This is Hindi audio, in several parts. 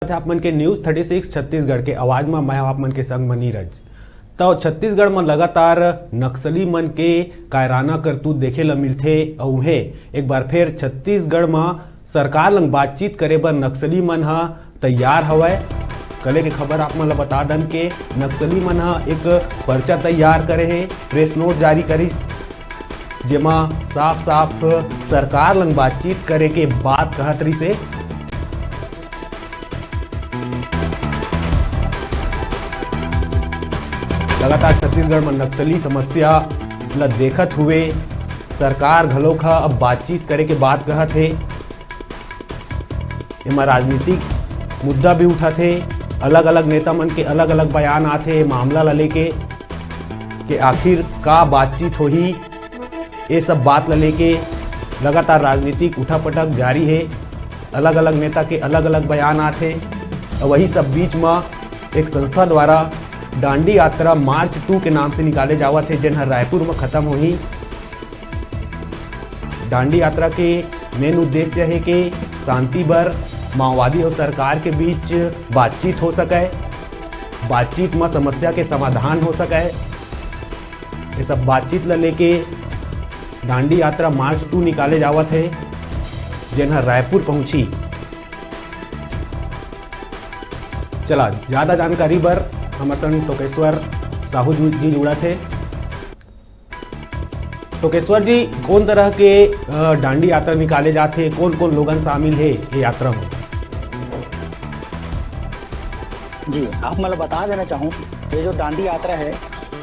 आप मन के न्यूज़ 36 छत्तीसगढ़ के आवाज में मैं आप मन के संग म नीरज। तो छत्तीसगढ़ में लगातार नक्सली मन के कायराना करतूत देखे ल मिलथे अउ हे एक बार फिर छत्तीसगढ़ में सरकार लंग बातचीत करे बर नक्सली मन ह तैयार हवय। कले के खबर आप मन ल बता दन के नक्सली मन ह एक पर्चा तैयार करे हे, प्रेस नोट जारी करिस जेमा साफ साफ सरकार लंग बातचीत करे के बात कहत रही से। लगातार छत्तीसगढ़ में नक्सली समस्या ल देखत हुए सरकार घलोक ह अब बातचीत करे के बात कहत हे। एमा राजनीतिक मुद्दा भी उठत हे, अलग अलग नेता मन के अलग अलग बयान आथे मामला ल लेके कि आखिर का बातचीत होही। ये सब बात ल लेके लगातार राजनीतिक उठापटक जारी है, अलग अलग नेता के अलग अलग बयान आथे। वही सब बीच में एक संस्था द्वारा डांडी यात्रा मार्च 2 के नाम से निकाले जावत है जिन हर रायपुर में खत्म होही। डांडी यात्रा के मेन उद्देश्य है कि शांति बर माओवादी और सरकार के बीच बातचीत हो सके, बातचीत में समस्या के समाधान हो सके। ये सब बातचीत ल लेके डांडी यात्रा मार्च 2 निकाले जावत है जिन हर रायपुर पहुंची। चला ज़्यादा जानकारी बर हमारे संग टोकेश्वर साहू जी जुड़ा थे। टोकेश्वर जी, कौन तरह के डांडी यात्रा निकाले जाते, कौन कौन लोगन शामिल है ये यात्रा में? जी, आप मैं बता देना चाहूँ ये जो डांडी यात्रा है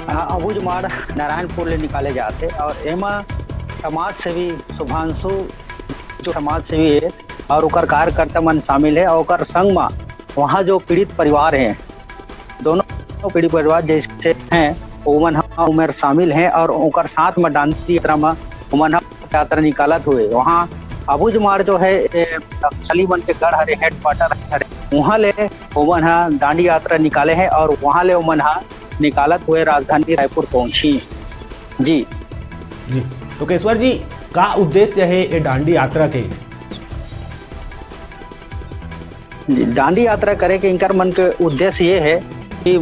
अबूझमाड़ नारायणपुर ले निकाले जाते और एमा समाज सेवी शुभांशु जो समाज सेवी है और उकर कार्यकर्ता मन शामिल है और उकर संग में वहाँ जो पीड़ित परिवार हैं, दोनों पीड़ित परिवार जैसे हैं उमन उमर शामिल हैं और उनकर साथ में डांडी यात्रा में उमन यात्रा निकालत हुए। वहाँ अबूझमाड़ जो है नक्सली मन के गढ़ हरे हेडक्वार्टर हरे, वहाँ ले उमन डांडी यात्रा निकाले हैं और वहाँ ले उमन निकालत हुए राजधानी रायपुर पहुँची। जी जी टोकेश्वर जी, का उद्देश्य है ये डांडी यात्रा के? डांडी यात्रा करे के इनकर मन के उद्देश्य ये है कि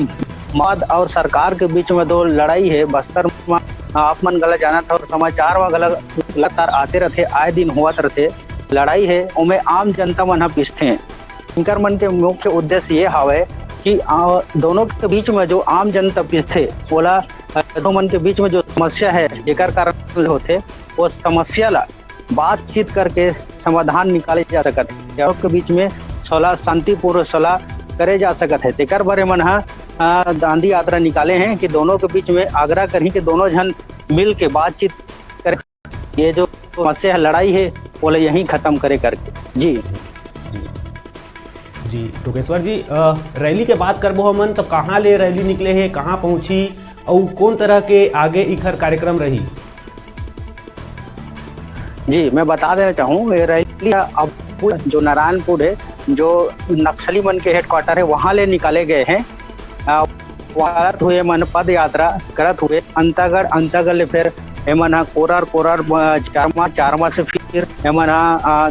मद और सरकार के बीच में दो लड़ाई है। बस्तर में आप मन गलत जाना था और समाचार में गलत लगातार आते रहते, आए दिन होत रहते लड़ाई है, उनमें आम जनता मन पिसते हैं। इनकर मन के मुख्य उद्देश्य ये हावे कि दोनों के बीच में जो आम जनता पिसते बोला दो मन के बीच में जो समस्या है जेकर कारण होते वो समस्या ला बातचीत करके समाधान निकाले जा सकत है। के बीच में सोलह शांतिपूर्ण सोलह करे जा सकत है। तेकर बारे मन डांडी यात्रा निकाले हैं कि दोनों के बीच में आग्रह करी कि दोनों जन मिल के बातचीत करे, ये जो समस्या है लड़ाई है बोले यहीं खत्म करे करके। जी जी टोकेश्वर जी, रैली के बात करबो हमन तो कहाँ ले रैली निकले है, कहाँ पहुँची और कौन तरह के आगे इखर कार्यक्रम रही? जी मैं बता देना चाहूँ ये रैली अब जो नारायणपुर है जो नक्सली मन के हेडक्वार्टर है वहाँ ले निकाले गए हैं। वहाँ हुए मन पद यात्रा करत हुए अंतागढ़ ले फिर एमन कोरार चारमा से फिर एमन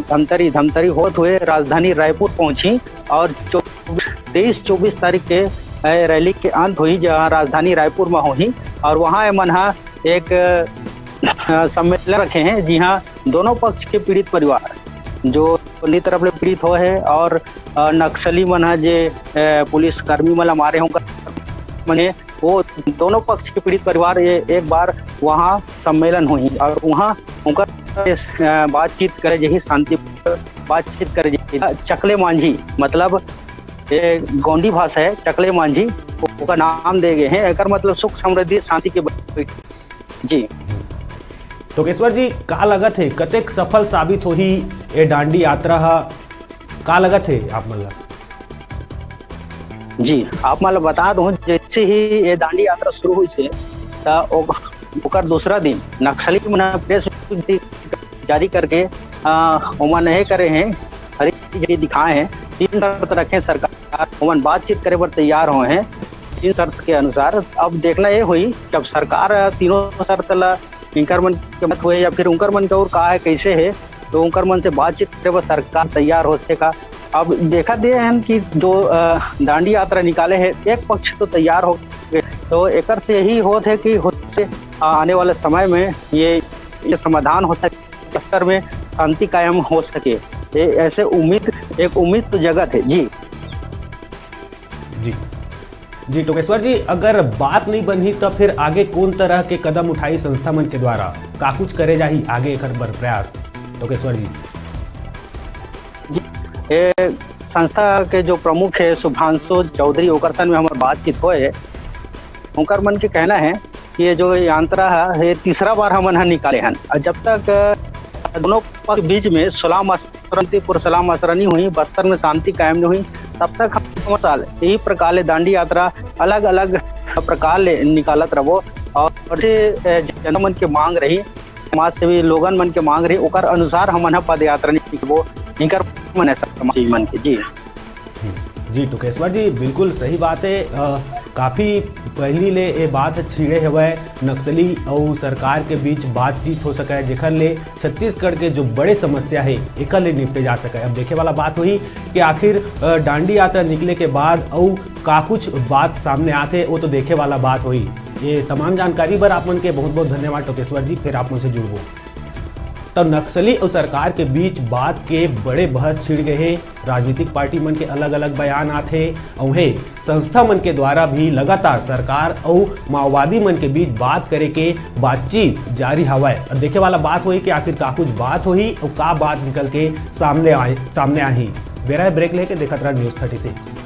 धमतरी होत हुए राजधानी रायपुर पहुंची और 23-24 तारीख के रैली के अंत हुई जहाँ राजधानी रायपुर में हुई और वहाँ एमन एक सम्मेलन रखे हैं। जी हाँ, दोनों पक्ष के पीड़ित परिवार जो पुलिस तरफ ले पीड़ित हो है और नक्सली मन जे पुलिस कर्मी मला मारे होंगे मने वो दोनों पक्ष के पीड़ित परिवार ये एक बार वहाँ सम्मेलन हुई और वहाँ उनका बातचीत करे यही शांति बातचीत करे। चकले मांझी मतलब ये गोंडी भाषा है, चकले मांझी उसका नाम दे गए हैं। एक मतलब सुख समृद्धि शांति के। जी टोकेश्वर जी, का लगत है कतेक सफल साबित होही ये डांडी यात्रा का लगत है आप मतलब? जी आप मतलब बता दूं जैसे ही ये डांडी यात्रा शुरू हुई से ओकर दूसरा दिन नक्सली प्रेस जारी करके उमन नहीं करे हैं, हरी जगह दिखाए हैं। 3 शर्त रखे सरकार, उमन बातचीत करे पर तैयार हुए हैं 3 शर्त के अनुसार। अब देखना ये हुई जब सरकार तीनों शर्त ला इनकर मन के मत हुए या फिर उनकर मन का और कहा है कैसे है तो उनकर मन से बातचीत करे पर सरकार तैयार होते का अब देखा दे हैं कि जो दांडी यात्रा निकाले है एक पक्ष तो तैयार हो गए, तो एकर से यही होत है कि आने वाले समय में ये समाधान हो सके, स्तर में शांति कायम हो सके। ये ऐसे एक उम्मीद तो जगत है। जी जी टोकेश्वर जी, अगर बात नहीं बनी तो फिर आगे कौन तरह के कदम उठाई संस्था मन के द्वारा, का कुछ करे जाही आगे एकर बर प्रयास टोकेश्वर जी? ये संस्था के जो प्रमुख है शुभांशु चौधरी, ओकर सन में हमारे बातचीत होए, उनकर मन के कहना है कि ये जो यात्रा है ये तीसरा बार हमन निकाले हैं, और जब तक दोनों के बीच में सलाम मसरनी हुई, बस्तर में शांति कायम नहीं हुई, तब तक हम साल यही प्रकार ले दांडी यात्रा अलग अलग प्रकार ले निकालत रहो। और जन मन के मांग रही, समाज सेवी लोगन मन के मांग रही, ओकर अनुसार हमन पद यात्रा निकलबो इनकर मन है समाज मन के। जी टोकेश्वर जी, बिल्कुल सही बात है। काफ़ी पहली ले ये बात छिड़े हुए नक्सली और सरकार के बीच बातचीत हो सके, जेकर ले छत्तीसगढ़ के जो बड़े समस्या है एक ले निपटे जा सके। अब देखे वाला बात हुई कि आखिर दांडी यात्रा निकले के बाद और का कुछ बात सामने आते, वो तो देखे वाला बात हुई। ये तमाम जानकारी पर आप मन के बहुत बहुत धन्यवाद टोकेश्वर जी, फिर आप मुझसे जुड़बो। तब नक्सली और सरकार के बीच बात के बड़े बहस छिड़ गए हैं, राजनीतिक पार्टी मन के अलग अलग बयान आते और संस्था मन के द्वारा भी लगातार सरकार और माओवादी मन के बीच बात करे के बातचीत जारी हवा। अब देखे वाला बात हुई कि आखिर का कुछ बात हुई और का बात निकल के सामने आई। बेरा ब्रेक लेके देखत रहा न्यूज़ 36।